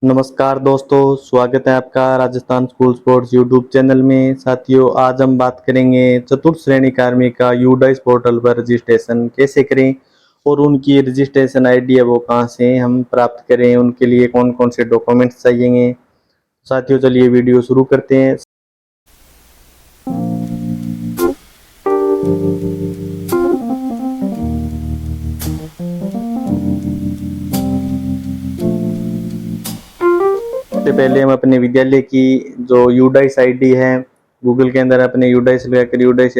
नमस्कार दोस्तों, स्वागत है आपका Rajasthan school sports YouTube channel में। साथियों, आज हम बात करेंगे चतुर्थ श्रेणी कार्मिक का यूडाइस पोर्टल पर रजिस्ट्रेशन कैसे करें और उनकी रजिस्ट्रेशन आईडी है वो कहां से हम प्राप्त करें, उनके लिए कौन कौन से डॉक्यूमेंट्स चाहिए। साथियों, चलिए वीडियो शुरू करते हैं। सबसे पहले हम अपने विद्यालय की जो यूडाइस आईडी है, गूगल के अंदर अपने यूडाइस लगाकर यूडाइस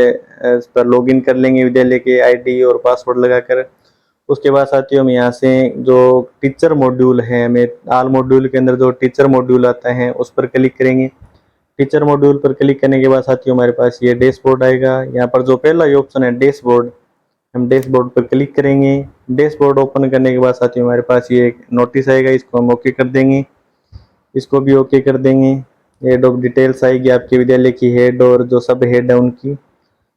पर लॉगिन कर लेंगे विद्यालय के आईडी और पासवर्ड लगाकर। उसके बाद साथियों हम यहाँ से जो टीचर मॉड्यूल है, हमें आल मॉड्यूल के अंदर जो टीचर मॉड्यूल आता है उस पर क्लिक करेंगे। टीचर मॉड्यूल पर क्लिक करने के बाद साथियों हमारे पास ये डैशबोर्ड आएगा। यहाँ पर जो पहला ये ऑप्शन है डैशबोर्ड, हम डैशबोर्ड पर क्लिक करेंगे। डैशबोर्ड ओपन करने के बाद साथियों हमारे पास ये एक नोटिस आएगा, इसको हम ओके कर देंगे। इसको भी ओके कर देंगे। हेड ऑफ डिटेल्स आएगी आपके विद्यालय की, हेड और जो सब हेड है उनकी।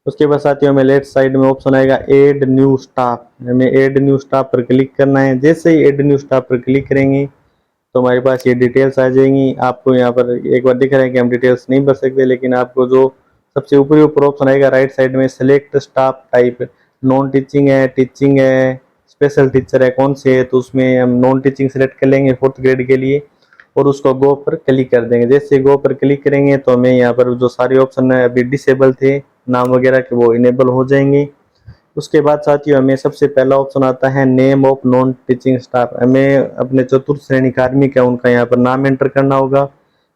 उसके बाद साथियों हमें लेफ्ट साइड में ऑप्शन आएगा ऐड न्यू स्टाफ, हमें ऐड न्यू स्टाफ पर क्लिक करना है। जैसे ही ऐड न्यू स्टाफ पर क्लिक करेंगे तो हमारे पास ये डिटेल्स आ जाएंगी। आपको यहाँ पर एक बार दिख रहा है कि हम डिटेल्स नहीं भर सकते, लेकिन आपको जो सबसे ऊपरी ऊपर ऑप्शन आएगा राइट साइड में select staff type, non teaching है, टीचिंग है, स्पेशल टीचर है, कौन से है, तो उसमें हम नॉन टीचिंग सेलेक्ट कर लेंगे 4th ग्रेड के लिए और उसको गो पर क्लिक कर देंगे। जैसे गो पर क्लिक करेंगे तो हमें यहाँ पर जो सारे ऑप्शन है अभी डिसेबल थे नाम वगैरह के, वो इनेबल हो जाएंगे। उसके बाद साथियों हमें सबसे पहला ऑप्शन आता है name of non teaching staff. हमें अपने चतुर्थ श्रेणी कार्मिक है उनका यहाँ पर नाम एंटर करना होगा।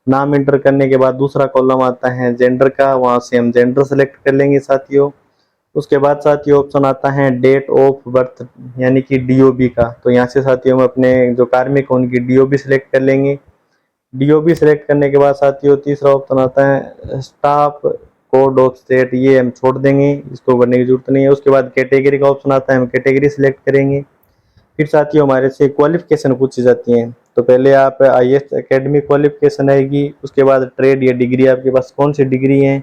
नाम एंटर करने के बाद दूसरा कॉलम आता है जेंडर का, वहाँ से हम जेंडर सेलेक्ट कर लेंगे साथियों। उसके बाद साथियों ऑप्शन आता है डेट ऑफ बर्थ यानी कि डीओबी का, तो यहाँ से साथियों हम अपने जो कार्मिक है उनकी डीओबी सेलेक्ट कर लेंगे। डीओबी सेलेक्ट करने के बाद साथियों तीसरा ऑप्शन आता है स्टाफ कोड ऑफ स्टेट, ये हम छोड़ देंगे, इसको भरने की जरूरत नहीं है। उसके बाद कैटेगरी का ऑप्शन आता है, हम कैटेगरी सिलेक्ट करेंगे। फिर साथियों हमारे से क्वालिफिकेशन पूछी जाती हैं, तो पहले आप आईएएस एकेडमिक क्वालिफिकेशन आएगी। उसके बाद ट्रेड या डिग्री, आपके पास कौन सी डिग्री है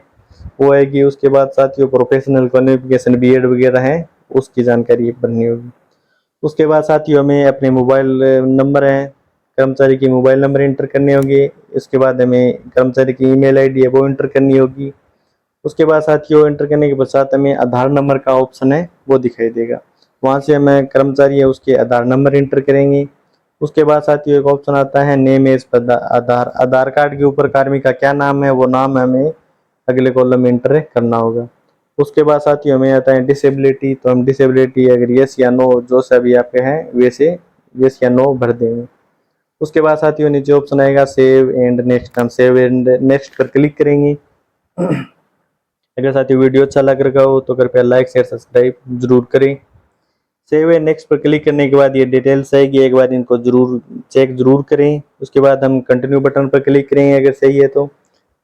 वो आएगी। उसके बाद साथियों प्रोफेशनल क्वालिफिकेशन बीएड वगैरह है उसकी जानकारी भरनी होगी। उसके बाद साथियों हमें अपने मोबाइल नंबर है कर्मचारी की मोबाइल नंबर इंटर करने होंगे। इसके बाद हमें कर्मचारी की ईमेल आईडी है वो इंटर करनी होगी। उसके बाद साथियों एंटर करने के पश्चात हमें आधार नंबर का ऑप्शन है वो दिखाई देगा, वहाँ से हमें कर्मचारी है उसके आधार नंबर इंटर करेंगे। उसके बाद साथियों एक ऑप्शन आता है नेम एज आधार, आधार कार्ड के ऊपर कार्मिक का क्या नाम है वो नाम हमें अगले कॉलम में इंटर करना होगा। उसके बाद साथियों हमें आता है डिसेबिलिटी, तो हम डिसेबिलिटी अगर यस या नो जो से अभी आपके हैं वैसे यस या नो भर देंगे। उसके बाद साथियों नीचे ऑप्शन आएगा सेव एंड नेक्स्ट, हम सेव एंड नेक्स्ट पर क्लिक करेंगे। अगर साथियों वीडियो अच्छा लग रहा हो तो कृपया लाइक शेयर सब्सक्राइब जरूर करें। सेव एंड नेक्स्ट पर क्लिक करने के बाद ये डिटेल्स आएगी, एक बार इनको जरूर चेक जरूर करें। उसके बाद हम कंटिन्यू बटन पर क्लिक करेंगे अगर सही है तो।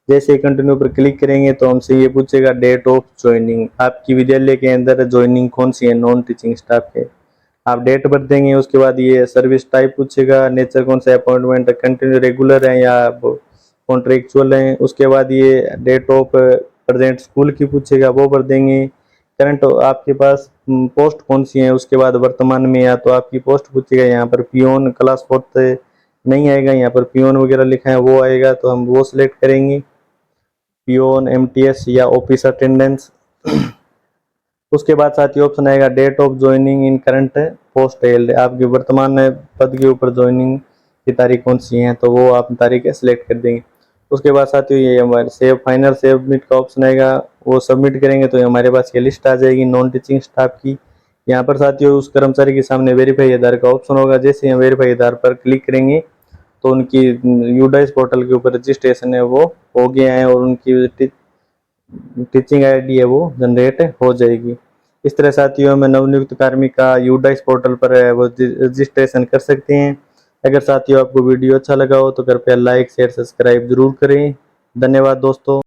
जैसे ही कंटिन्यू पर क्लिक करेंगे तो हमसे ये पूछेगा डेट ऑफ ज्वाइनिंग, आपकी विद्यालय के अंदर ज्वाइनिंग कौन सी है नॉन टीचिंग स्टाफ के, आप डेट भर देंगे। उसके बाद ये सर्विस टाइप पूछेगा, नेचर कौन सा अपॉइंटमेंट कंटिन्यू रेगुलर है या कॉन्ट्रेक्चुअल है। उसके बाद ये डेट ऑफ प्रेजेंट स्कूल की पूछेगा वो भर देंगे। करंट आपके पास पोस्ट कौन सी है, उसके बाद वर्तमान में या तो आपकी पोस्ट पूछेगा। यहाँ पर पियोन क्लास 4th नहीं आएगा, यहाँ पर पियोन वगैरह लिखा है वो आएगा तो हम वो सिलेक्ट करेंगे, पियोन एमटीएस या ऑफिस अटेंडेंस। उसके बाद साथियों ऑप्शन आएगा date of joining in current post held, आपके वर्तमान पद के ऊपर ज्वाइनिंग की तारीख कौन सी है तो वो आप तारीख सेलेक्ट कर देंगे। उसके बाद साथियों ये हमारे सेव फाइनल सबमिट का ऑप्शन आएगा, वो सबमिट करेंगे तो हमारे पास ये लिस्ट आ जाएगी नॉन टीचिंग स्टाफ की। यहाँ पर साथियों उस कर्मचारी के सामने वेरीफाई आधार का ऑप्शन होगा, जैसे हम वेरीफाई आधार पर क्लिक करेंगे तो उनकी यूडाइस पोर्टल के ऊपर रजिस्ट्रेशन है वो हो गया है और उनकी टीचिंग आईडी है वो जनरेट हो जाएगी। इस तरह साथियों में नवनियुक्त कार्मिक का यूडाइस पोर्टल पर है वो रजिस्ट्रेशन कर सकते हैं। अगर साथियों आपको वीडियो अच्छा लगा हो तो कृपया लाइक शेयर सब्सक्राइब जरूर करें। धन्यवाद दोस्तों।